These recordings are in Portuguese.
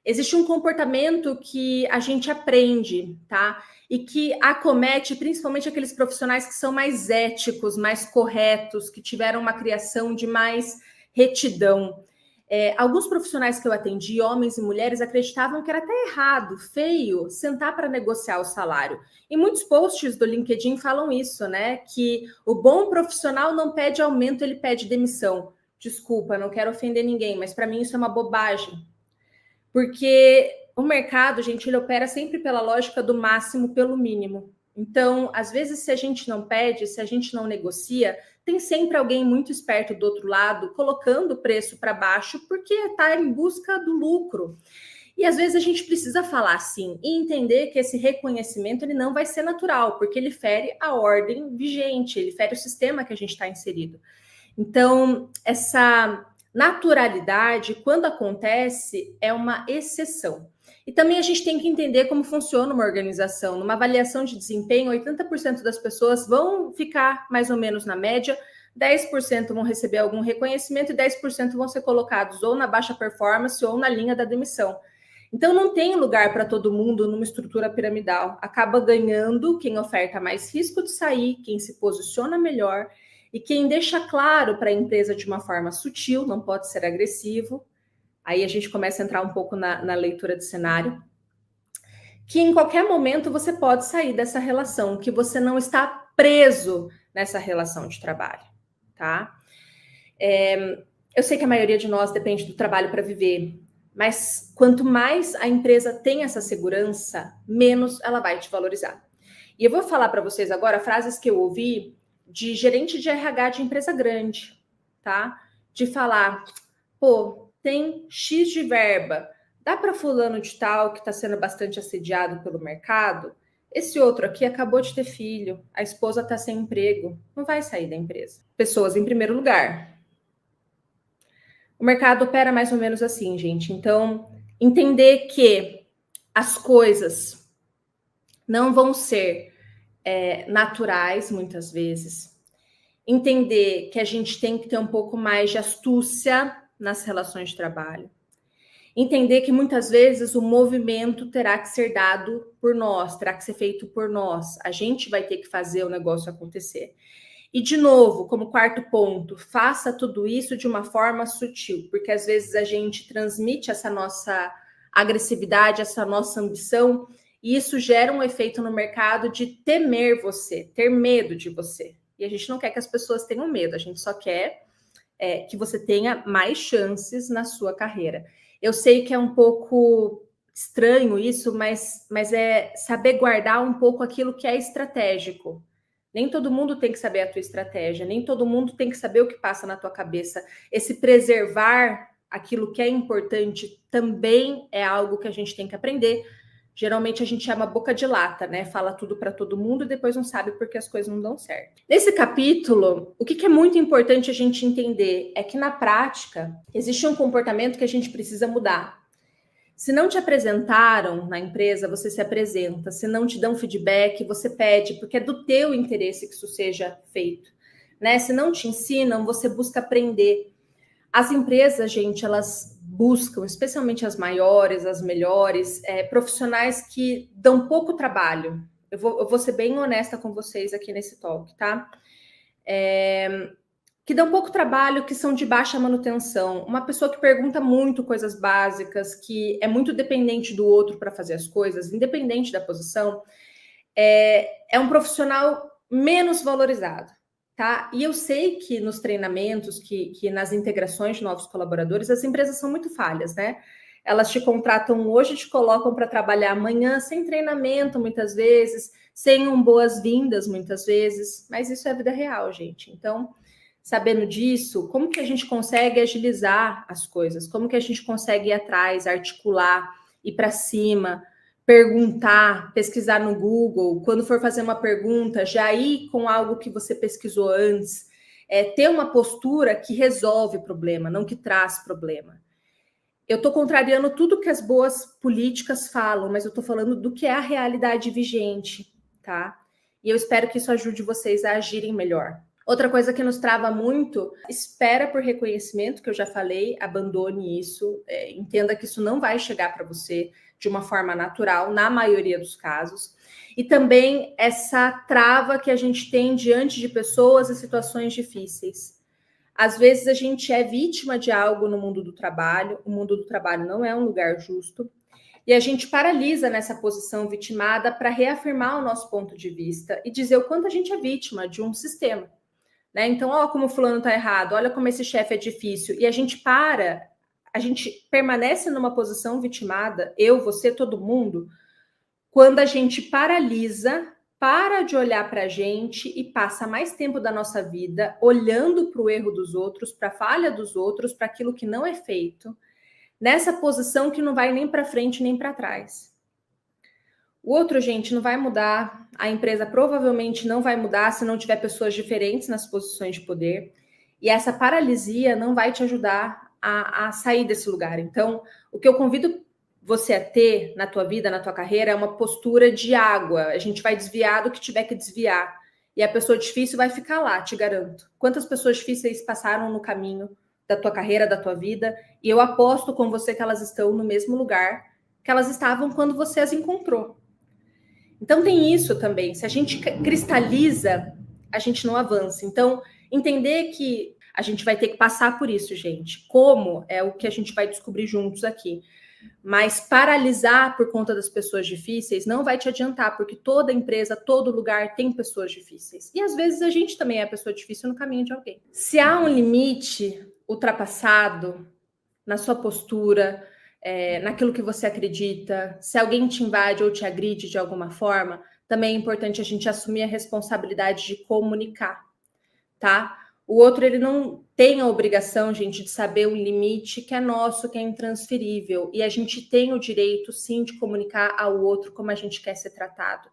Existe um comportamento que a gente aprende, tá? E que acomete principalmente aqueles profissionais que são mais éticos, mais corretos, que tiveram uma criação de mais retidão. Alguns profissionais que eu atendi, homens e mulheres, acreditavam que era até errado, feio, sentar para negociar o salário. E muitos posts do LinkedIn falam isso, né? Que o bom profissional não pede aumento, ele pede demissão. Desculpa, não quero ofender ninguém, mas para mim isso é uma bobagem. Porque o mercado, gente, ele opera sempre pela lógica do máximo pelo mínimo. Então, às vezes, se a gente não pede, se a gente não negocia, tem sempre alguém muito esperto do outro lado colocando o preço para baixo porque está em busca do lucro. E às vezes a gente precisa falar assim e entender que esse reconhecimento ele não vai ser natural, porque ele fere a ordem vigente, ele fere o sistema que a gente está inserido. Então, essa naturalidade, quando acontece, é uma exceção. E também a gente tem que entender como funciona uma organização. Numa avaliação de desempenho, 80% das pessoas vão ficar mais ou menos na média, 10% vão receber algum reconhecimento e 10% vão ser colocados ou na baixa performance ou na linha da demissão. Então, não tem lugar para todo mundo numa estrutura piramidal. Acaba ganhando quem oferta mais risco de sair, quem se posiciona melhor e quem deixa claro para a empresa de uma forma sutil, não pode ser agressivo. Aí a gente começa a entrar um pouco na leitura de cenário. Que em qualquer momento você pode sair dessa relação, que você não está preso nessa relação de trabalho, tá? Eu sei que a maioria de nós depende do trabalho para viver, mas quanto mais a empresa tem essa segurança, menos ela vai te valorizar. E eu vou falar para vocês agora frases que eu ouvi de gerente de RH de empresa grande, tá? De falar, pô, tem X de verba, dá para fulano de tal que está sendo bastante assediado pelo mercado? Esse outro aqui acabou de ter filho, a esposa está sem emprego, não vai sair da empresa. Pessoas em primeiro lugar. O mercado opera mais ou menos assim, gente. Então, entender que as coisas não vão ser naturais, muitas vezes. Entender que a gente tem que ter um pouco mais de astúcia nas relações de trabalho. Entender que muitas vezes o movimento terá que ser dado por nós, terá que ser feito por nós. A gente vai ter que fazer o negócio acontecer. E, de novo, como quarto ponto, faça tudo isso de uma forma sutil, porque às vezes a gente transmite essa nossa agressividade, essa nossa ambição, e isso gera um efeito no mercado de temer você, ter medo de você. E a gente não quer que as pessoas tenham medo, a gente só quer que você tenha mais chances na sua carreira. Eu sei que é um pouco estranho isso, mas é saber guardar um pouco aquilo que é estratégico. Nem todo mundo tem que saber a tua estratégia, nem todo mundo tem que saber o que passa na tua cabeça. Esse preservar aquilo que é importante também é algo que a gente tem que aprender. Geralmente a gente chama boca de lata, né? Fala tudo para todo mundo e depois não sabe porque as coisas não dão certo. Nesse capítulo, o que é muito importante a gente entender é que na prática existe um comportamento que a gente precisa mudar. Se não te apresentaram na empresa, você se apresenta. Se não te dão feedback, você pede, porque é do teu interesse que isso seja feito, né? Se não te ensinam, você busca aprender. As empresas, gente, elas buscam, especialmente as maiores, as melhores, profissionais que dão pouco trabalho. Eu vou ser bem honesta com vocês aqui nesse talk, tá? Que dão pouco trabalho, que são de baixa manutenção. Uma pessoa que pergunta muito coisas básicas, que é muito dependente do outro para fazer as coisas, independente da posição, é um profissional menos valorizado, tá? E eu sei que nos treinamentos, que nas integrações de novos colaboradores, as empresas são muito falhas, né? Elas te contratam hoje, te colocam para trabalhar amanhã, sem treinamento, muitas vezes, sem boas-vindas, muitas vezes, mas isso é a vida real, gente. Então, sabendo disso, como que a gente consegue agilizar as coisas? Como que a gente consegue ir atrás, articular, ir para cima, perguntar, pesquisar no Google, quando for fazer uma pergunta, já ir com algo que você pesquisou antes, ter uma postura que resolve problema, não que traz problema. Eu estou contrariando tudo que as boas políticas falam, mas eu estou falando do que é a realidade vigente, tá? E eu espero que isso ajude vocês a agirem melhor. Outra coisa que nos trava muito, espera por reconhecimento, que eu já falei, abandone isso, entenda que isso não vai chegar para você de uma forma natural, na maioria dos casos. E também essa trava que a gente tem diante de pessoas e situações difíceis. Às vezes a gente é vítima de algo no mundo do trabalho, o mundo do trabalho não é um lugar justo, e a gente paralisa nessa posição vitimada para reafirmar o nosso ponto de vista e dizer o quanto a gente é vítima de um sistema. Né? Então, olha como o fulano está errado, olha como esse chefe é difícil. E a gente permanece numa posição vitimada, eu, você, todo mundo, quando a gente paralisa, para de olhar para a gente e passa mais tempo da nossa vida olhando para o erro dos outros, para a falha dos outros, para aquilo que não é feito, nessa posição que não vai nem para frente nem para trás. O outro, gente, não vai mudar, a empresa provavelmente não vai mudar se não tiver pessoas diferentes nas posições de poder, e essa paralisia não vai te ajudar a sair desse lugar. Então, o que eu convido você a ter na tua vida, na tua carreira, é uma postura de água. A gente vai desviar do que tiver que desviar, e a pessoa difícil vai ficar lá, te garanto. Quantas pessoas difíceis passaram no caminho da tua carreira, da tua vida, e eu aposto com você que elas estão no mesmo lugar que elas estavam quando você as encontrou. Então tem isso também. Se a gente cristaliza, a gente não avança. Então, entender que a gente vai ter que passar por isso, gente. Como é o que a gente vai descobrir juntos aqui. Mas paralisar por conta das pessoas difíceis não vai te adiantar, porque toda empresa, todo lugar tem pessoas difíceis. E às vezes a gente também é a pessoa difícil no caminho de alguém. Se há um limite ultrapassado na sua postura, naquilo que você acredita, se alguém te invade ou te agride de alguma forma, também é importante a gente assumir a responsabilidade de comunicar, tá? O outro, ele não tem a obrigação, gente, de saber um limite que é nosso, que é intransferível, e a gente tem o direito, sim, de comunicar ao outro como a gente quer ser tratado.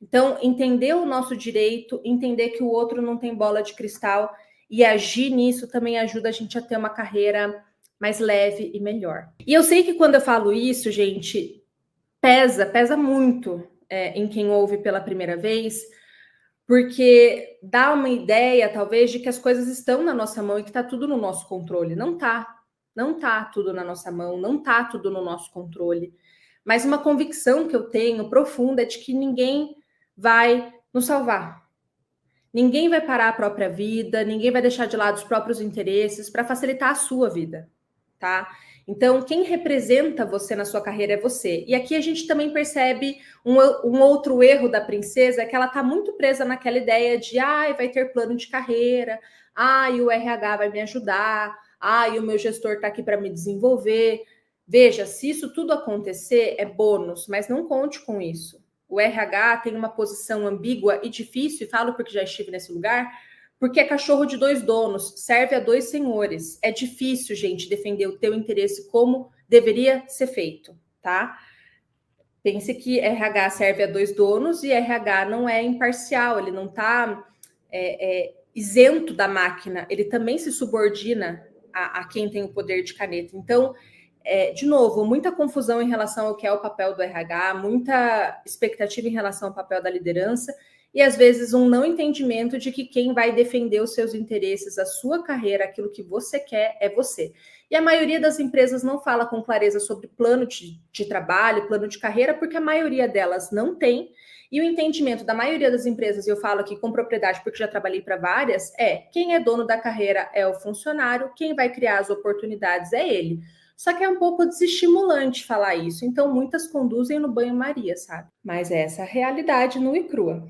Então, entender o nosso direito, entender que o outro não tem bola de cristal e agir nisso também ajuda a gente a ter uma carreira mais leve e melhor. E eu sei que quando eu falo isso, gente, pesa muito em quem ouve pela primeira vez, porque dá uma ideia, talvez, de que as coisas estão na nossa mão e que está tudo no nosso controle. Não tá. Não tá tudo na nossa mão, não tá tudo no nosso controle. Mas uma convicção que eu tenho profunda é de que ninguém vai nos salvar. Ninguém vai parar a própria vida, ninguém vai deixar de lado os próprios interesses para facilitar a sua vida. Tá? Então, quem representa você na sua carreira é você. E aqui a gente também percebe um outro erro da princesa, que ela está muito presa naquela ideia de vai ter plano de carreira, o RH vai me ajudar, o meu gestor está aqui para me desenvolver. Veja, se isso tudo acontecer, é bônus, mas não conte com isso. O RH tem uma posição ambígua e difícil, e falo porque já estive nesse lugar, porque é cachorro de dois donos, serve a dois senhores. É difícil, gente, defender o teu interesse como deveria ser feito, tá? Pense que RH serve a dois donos e RH não é imparcial, ele não está isento da máquina, ele também se subordina a quem tem o poder de caneta. Então, de novo, muita confusão em relação ao que é o papel do RH, muita expectativa em relação ao papel da liderança, e às vezes um não entendimento de que quem vai defender os seus interesses, a sua carreira, aquilo que você quer, é você. E a maioria das empresas não fala com clareza sobre plano de trabalho, plano de carreira, porque a maioria delas não tem. E o entendimento da maioria das empresas, e eu falo aqui com propriedade porque já trabalhei para várias, quem é dono da carreira é o funcionário, quem vai criar as oportunidades é ele. Só que é um pouco desestimulante falar isso, então muitas conduzem no banho-maria, sabe? Mas essa é a realidade nua e crua.